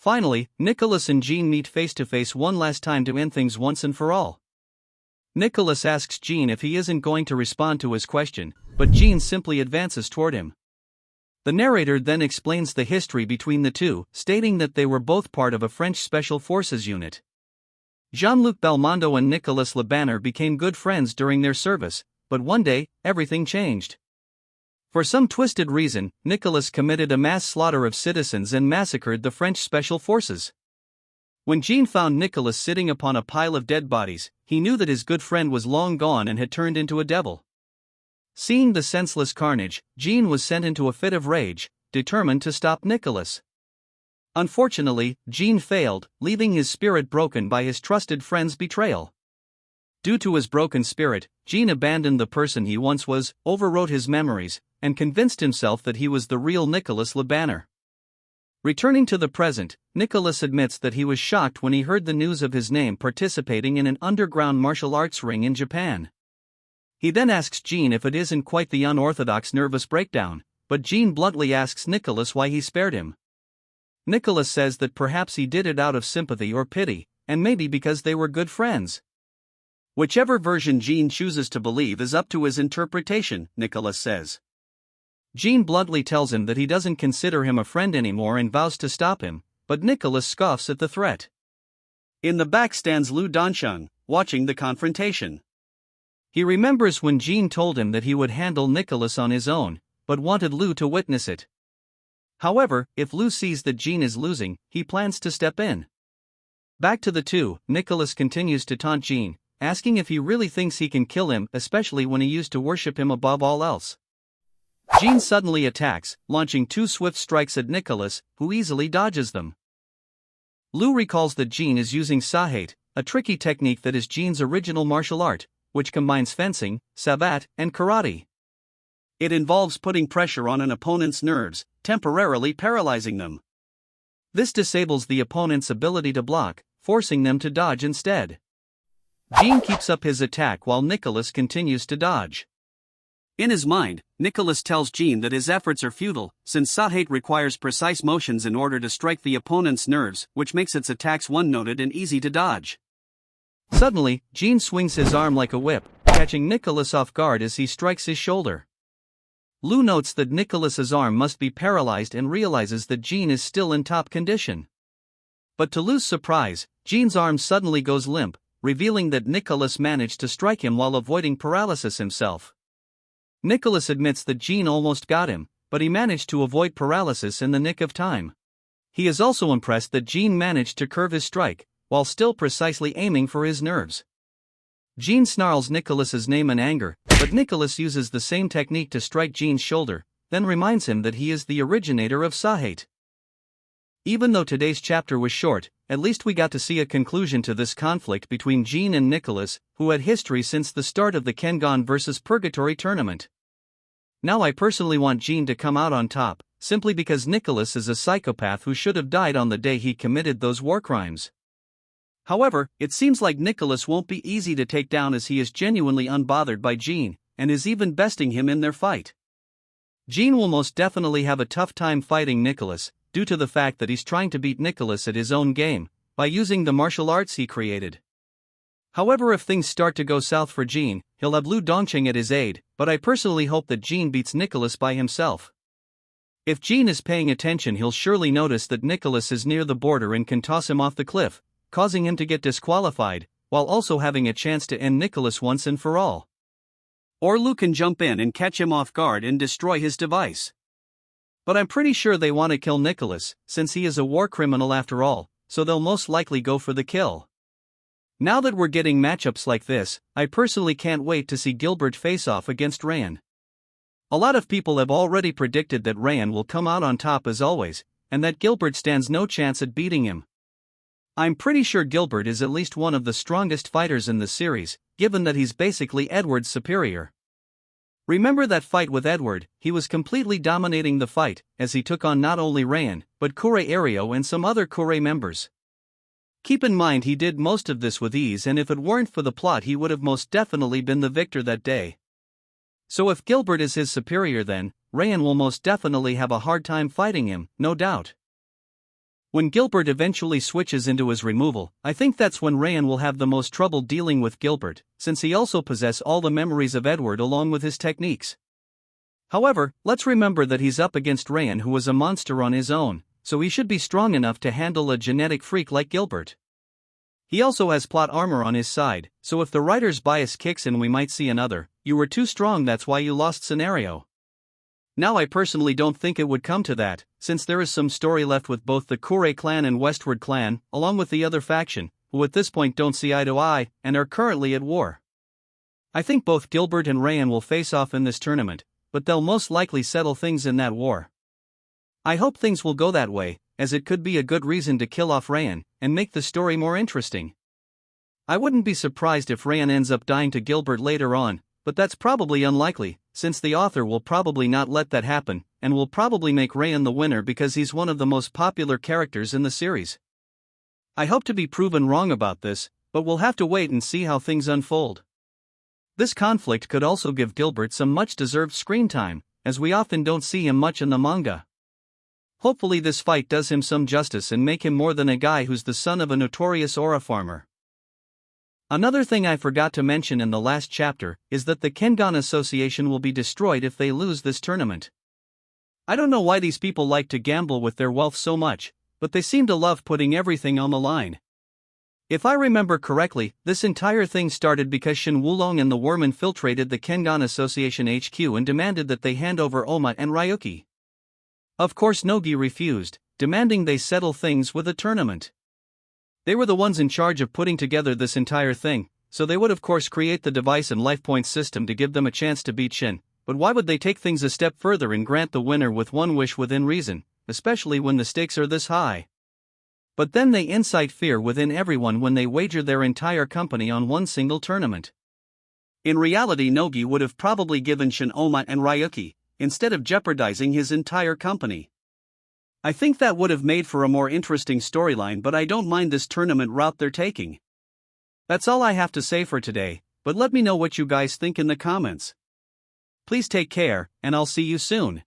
Finally, Nicholas and Jean meet face to face one last time to end things once and for all. Nicholas asks Jean if he isn't going to respond to his question, but Jean simply advances toward him. The narrator then explains the history between the two, stating that they were both part of a French Special Forces unit. Jean-Luc Belmondo and Nicolas Le Banner became good friends during their service, but one day, everything changed. For some twisted reason, Nicolas committed a mass slaughter of citizens and massacred the French Special Forces. When Jean found Nicolas sitting upon a pile of dead bodies, he knew that his good friend was long gone and had turned into a devil. Seeing the senseless carnage, Jean was sent into a fit of rage, determined to stop Nicolas. Unfortunately, Jean failed, leaving his spirit broken by his trusted friend's betrayal. Due to his broken spirit, Jean abandoned the person he once was, overwrote his memories, and convinced himself that he was the real Nicolas Le Banner. Returning to the present, Nicolas admits that he was shocked when he heard the news of his name participating in an underground martial arts ring in Japan. He then asks Jean if it isn't quite the unorthodox nervous breakdown, but Jean bluntly asks Nicolas why he spared him. Nicolas says that perhaps he did it out of sympathy or pity, and maybe because they were good friends. Whichever version Jean chooses to believe is up to his interpretation, Nicolas says. Jean bluntly tells him that he doesn't consider him a friend anymore and vows to stop him, but Nicolas scoffs at the threat. In the back stands Lu Donsheng, watching the confrontation. He remembers when Jean told him that he would handle Nicolas on his own, but wanted Lu to witness it. However, if Lu sees that Jean is losing, he plans to step in. Back to the two, Nicolas continues to taunt Jean, asking if he really thinks he can kill him, especially when he used to worship him above all else. Jean suddenly attacks, launching two swift strikes at Nicolas, who easily dodges them. Lu recalls that Jean is using Sahhat, a tricky technique that is Jean's original martial art, which combines fencing, savate, and karate. It involves putting pressure on an opponent's nerves, temporarily paralyzing them. This disables the opponent's ability to block, forcing them to dodge instead. Jean keeps up his attack while Nicolas continues to dodge. In his mind, Nicolas tells Jean that his efforts are futile, since Sahhat requires precise motions in order to strike the opponent's nerves, which makes its attacks one-noted and easy to dodge. Suddenly, Jean swings his arm like a whip, catching Nicolas off guard as he strikes his shoulder. Lu notes that Nicolas's arm must be paralyzed and realizes that Jean is still in top condition. But to Lu's surprise, Jean's arm suddenly goes limp, revealing that Nicolas managed to strike him while avoiding paralysis himself. Nicolas admits that Jean almost got him, but he managed to avoid paralysis in the nick of time. He is also impressed that Jean managed to curve his strike, while still precisely aiming for his nerves. Jean snarls Nicolas's name in anger, but Nicolas uses the same technique to strike Jean's shoulder, then reminds him that he is the originator of Sahhat. Even though today's chapter was short, at least we got to see a conclusion to this conflict between Jean and Nicolas, who had history since the start of the Kengan vs. Purgatory tournament. Now I personally want Jean to come out on top, simply because Nicolas is a psychopath who should have died on the day he committed those war crimes. However, it seems like Nicolas won't be easy to take down as he is genuinely unbothered by Jean, and is even besting him in their fight. Jean will most definitely have a tough time fighting Nicolas, due to the fact that he's trying to beat Nicolas at his own game, by using the martial arts he created. However, if things start to go south for Jean, he'll have Lu Donsheng at his aid, but I personally hope that Jean beats Nicolas by himself. If Jean is paying attention, he'll surely notice that Nicolas is near the border and can toss him off the cliff, causing him to get disqualified, while also having a chance to end Nicolas once and for all. Or Lu can jump in and catch him off guard and destroy his device. But I'm pretty sure they want to kill Nicolas, since he is a war criminal after all, so they'll most likely go for the kill. Now that we're getting matchups like this, I personally can't wait to see Gilbert face off against Ryan. A lot of people have already predicted that Ryan will come out on top as always, and that Gilbert stands no chance at beating him. I'm pretty sure Gilbert is at least one of the strongest fighters in the series, given that he's basically Edward's superior. Remember that fight with Edward? He was completely dominating the fight, as he took on not only Ryan, but Kure Ario and some other Kure members. Keep in mind he did most of this with ease, and if it weren't for the plot he would have most definitely been the victor that day. So if Gilbert is his superior, then Ryan will most definitely have a hard time fighting him, no doubt. When Gilbert eventually switches into his removal, I think that's when Ryan will have the most trouble dealing with Gilbert, since he also possesses all the memories of Edward along with his techniques. However, let's remember that he's up against Ryan, who was a monster on his own, so he should be strong enough to handle a genetic freak like Gilbert. He also has plot armor on his side, so if the writer's bias kicks in, we might see another "you were too strong, that's why you lost" scenario. Now, I personally don't think it would come to that, since there is some story left with both the Kure clan and Westward clan, along with the other faction, who at this point don't see eye to eye, and are currently at war. I think both Gilbert and Ryan will face off in this tournament, but they'll most likely settle things in that war. I hope things will go that way, as it could be a good reason to kill off Ryan, and make the story more interesting. I wouldn't be surprised if Ryan ends up dying to Gilbert later on, but that's probably unlikely, since the author will probably not let that happen, and will probably make Ryan the winner because he's one of the most popular characters in the series. I hope to be proven wrong about this, but we'll have to wait and see how things unfold. This conflict could also give Gilbert some much-deserved screen time, as we often don't see him much in the manga. Hopefully this fight does him some justice and make him more than a guy who's the son of a notorious aura farmer. Another thing I forgot to mention in the last chapter is that the Kengan Association will be destroyed if they lose this tournament. I don't know why these people like to gamble with their wealth so much, but they seem to love putting everything on the line. If I remember correctly, this entire thing started because Shin Wulong and the worm infiltrated the Kengan Association HQ and demanded that they hand over Oma and Ryuki. Of course Nogi refused, demanding they settle things with a tournament. They were the ones in charge of putting together this entire thing, so they would of course create the device and life point system to give them a chance to beat Shin, but why would they take things a step further and grant the winner with one wish within reason, especially when the stakes are this high? But then they incite fear within everyone when they wager their entire company on one single tournament. In reality, Nogi would have probably given Shin Oma and Ryuki, instead of jeopardizing his entire company. I think that would have made for a more interesting storyline, but I don't mind this tournament route they're taking. That's all I have to say for today, but let me know what you guys think in the comments. Please take care, and I'll see you soon.